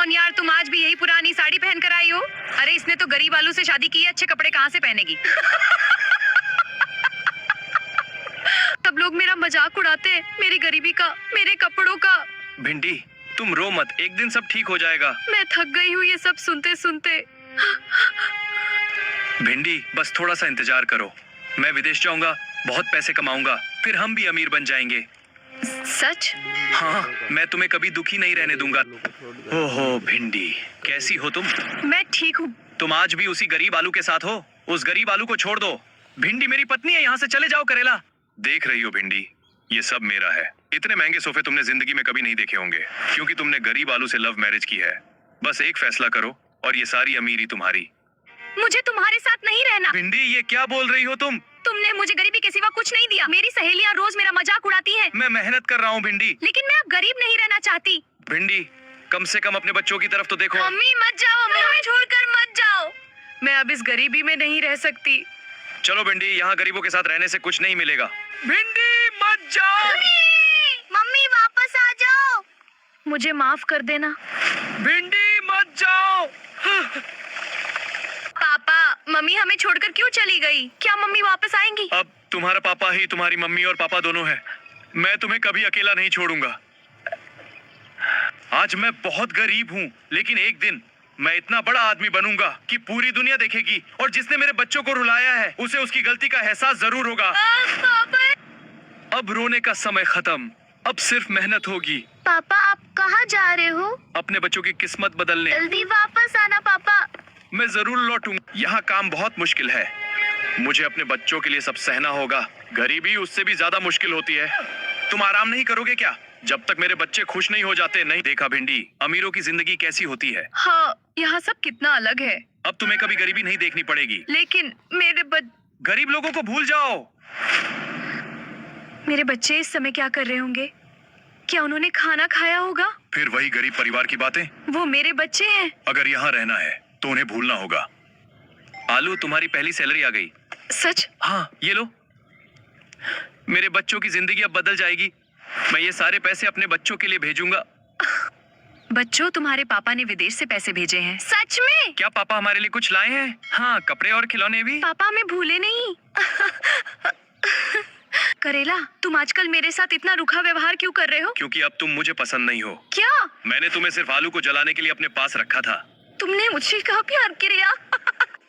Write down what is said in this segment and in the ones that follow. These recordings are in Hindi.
कौन यार, तुम आज भी यही पुरानी साड़ी पहन कर आई हो? अरे इसने तो गरीब आलू से शादी की है, अच्छे कपड़े कहाँ से पहनेगी? सब लोग मेरा मजाक उड़ाते हैं, मेरी गरीबी का, मेरे कपड़ों का। भिंडी तुम रो मत, एक दिन सब ठीक हो जाएगा। मैं थक गई हूँ ये सब सुनते सुनते। भिंडी बस थोड़ा सा इंतजार करो, मैं विदेश जाऊंगा, बहुत पैसे कमाऊंगा, फिर हम भी अमीर बन जाएंगे। सच? हाँ, मैं तुम्हें कभी दुखी नहीं रहने दूंगा। ओहो भिंडी, कैसी हो तुम? मैं ठीक हूँ। तुम आज भी उसी गरीब आलू के साथ हो? उस गरीब आलू को छोड़ दो। भिंडी मेरी पत्नी है, यहाँ से चले जाओ। करेला देख रही हो भिंडी, ये सब मेरा है। इतने महंगे सोफे तुमने जिंदगी में कभी नहीं देखे होंगे, क्योंकि तुमने गरीब आलू से लव मैरिज की है। बस एक फैसला करो और ये सारी अमीरी तुम्हारी। मुझे तुम्हारे साथ नहीं रहना। भिंडी ये क्या बोल रही हो तुम? तुमने मुझे गरीबी के सिवा कुछ नहीं दिया। मेरी सहेलियां रोज मेरा मजाक उड़ाती हैं। मैं मेहनत कर रहा हूँ भिंडी। लेकिन मैं अब गरीब नहीं रहना चाहती। भिंडी कम से कम अपने बच्चों की तरफ तो देखो। मम्मी मत जाओ, हमें छोड़कर मत जाओ। मैं अब इस गरीबी में नहीं रह सकती। चलो भिंडी, यहाँ गरीबों के साथ रहने से कुछ नहीं मिलेगा। भिंडी मत जाओ। मम्मी वापस आ जाओ। मुझे माफ कर देना। भिंडी मत जाओ। पापा, मम्मी हमें छोड़कर क्यों चली गई? क्या मम्मी वापस आएंगी? अब तुम्हारा पापा ही तुम्हारी मम्मी और पापा दोनों है। मैं तुम्हें कभी अकेला नहीं छोड़ूंगा। आज मैं बहुत गरीब हूँ, लेकिन एक दिन मैं इतना बड़ा आदमी बनूंगा कि पूरी दुनिया देखेगी, और जिसने मेरे बच्चों को रुलाया है उसे उसकी गलती का एहसास जरूर होगा। पापा। अब रोने का समय खत्म, अब सिर्फ मेहनत होगी। पापा आप कहाँ जा रहे हो? अपने बच्चों की किस्मत बदलने। जल्दी वापस आना पापा। मैं जरूर लौटूंगा। यहाँ काम बहुत मुश्किल है, मुझे अपने बच्चों के लिए सब सहना होगा। गरीबी उससे भी ज्यादा मुश्किल होती है। तुम आराम नहीं करोगे क्या जब तक मेरे बच्चे खुश नहीं हो जाते? नहीं देखा भिंडी, अमीरों की जिंदगी कैसी होती है? हाँ, यहाँ सब कितना अलग है। अब तुम्हें कभी गरीबी नहीं देखनी पड़ेगी। लेकिन गरीब लोगों को भूल जाओ। मेरे बच्चे इस समय क्या कर रहे होंगे? क्या उन्होंने खाना खाया होगा? फिर वही गरीब परिवार की बातें। वो मेरे बच्चे हैं। अगर यहाँ रहना है तो उन्हें भूलना होगा। आलू, तुम्हारी पहली सैलरी आ गई। सच? हाँ, ये लो। मेरे बच्चों की जिंदगी अब बदल जाएगी। मैं ये सारे पैसे अपने बच्चों के लिए भेजूंगा। बच्चों, तुम्हारे पापा ने विदेश से पैसे भेजे हैं। सच में? क्या पापा हमारे लिए कुछ लाए हैं? हाँ, कपड़े और खिलौने भी। पापा हमें भूले नहीं। करेला, तुम आजकल मेरे साथ इतना रूखा व्यवहार क्यों कर रहे हो? क्योंकि अब तुम मुझे पसंद नहीं हो। क्या? मैंने तुम्हें सिर्फ आलू को जलाने के लिए अपने पास रखा था। तुमने मुझसे कहा प्यार किया?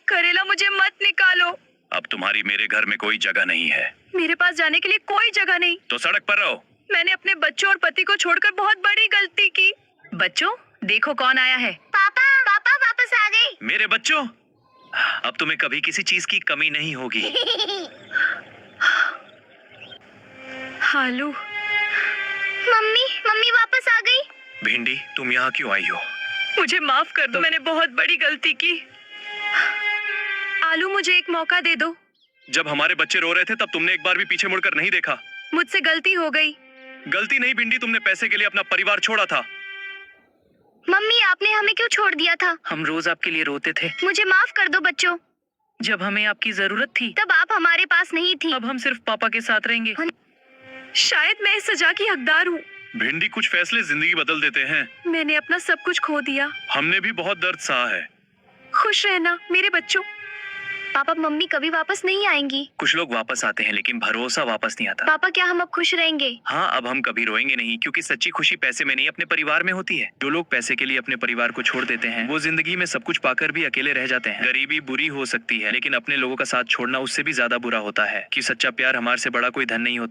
करेला, मुझे मत निकालो। अब तुम्हारी मेरे घर में कोई जगह नहीं है। मेरे पास जाने के लिए कोई जगह नहीं। तो सड़क पर रहो। मैंने अपने बच्चों और पति को छोड़कर बहुत बड़ी गलती की। बच्चों, देखो कौन आया है। पापा, पापा वापस आ गए। मेरे बच्चों, अब तुम्हें कभी किसी चीज की कमी नहीं होगी। आलू। मम्मी, मम्मी वापस आ गई। भिंडी, तुम यहाँ क्यों आई हो? मुझे माफ कर दो, मैंने बहुत बड़ी गलती की। आलू, मुझे एक मौका दे दो। जब हमारे बच्चे रो रहे थे तब तुमने एक बार भी पीछे मुड़कर नहीं देखा। मुझसे गलती हो गई। गलती नहीं भिंडी, तुमने पैसे के लिए अपना परिवार छोड़ा था। मम्मी, आपने हमें क्यों छोड़ दिया था? हम रोज आपके लिए रोते थे। मुझे माफ कर दो बच्चों। जब हमें आपकी जरूरत थी तब आप हमारे पास नहीं थी। अब हम सिर्फ पापा के साथ रहेंगे। शायद मैं इस सजा की हकदार हूँ। भिंडी, कुछ फैसले जिंदगी बदल देते हैं। मैंने अपना सब कुछ खो दिया। हमने भी बहुत दर्द सहा है। खुश रहना मेरे बच्चों। पापा, मम्मी कभी वापस नहीं आएंगी। कुछ लोग वापस आते हैं, लेकिन भरोसा वापस नहीं आता। पापा, क्या हम अब खुश रहेंगे? हाँ, अब हम कभी रोएंगे नहीं, क्योंकि सच्ची खुशी पैसे में नहीं, अपने परिवार में होती है। जो लोग पैसे के लिए अपने परिवार को छोड़ देते हैं, वो जिंदगी में सब कुछ पाकर भी अकेले रह जाते हैं। गरीबी बुरी हो सकती है, लेकिन अपने लोगों का साथ छोड़ना उससे भी ज्यादा बुरा होता है। कि सच्चा प्यार हमारे से बड़ा कोई धन नहीं होता।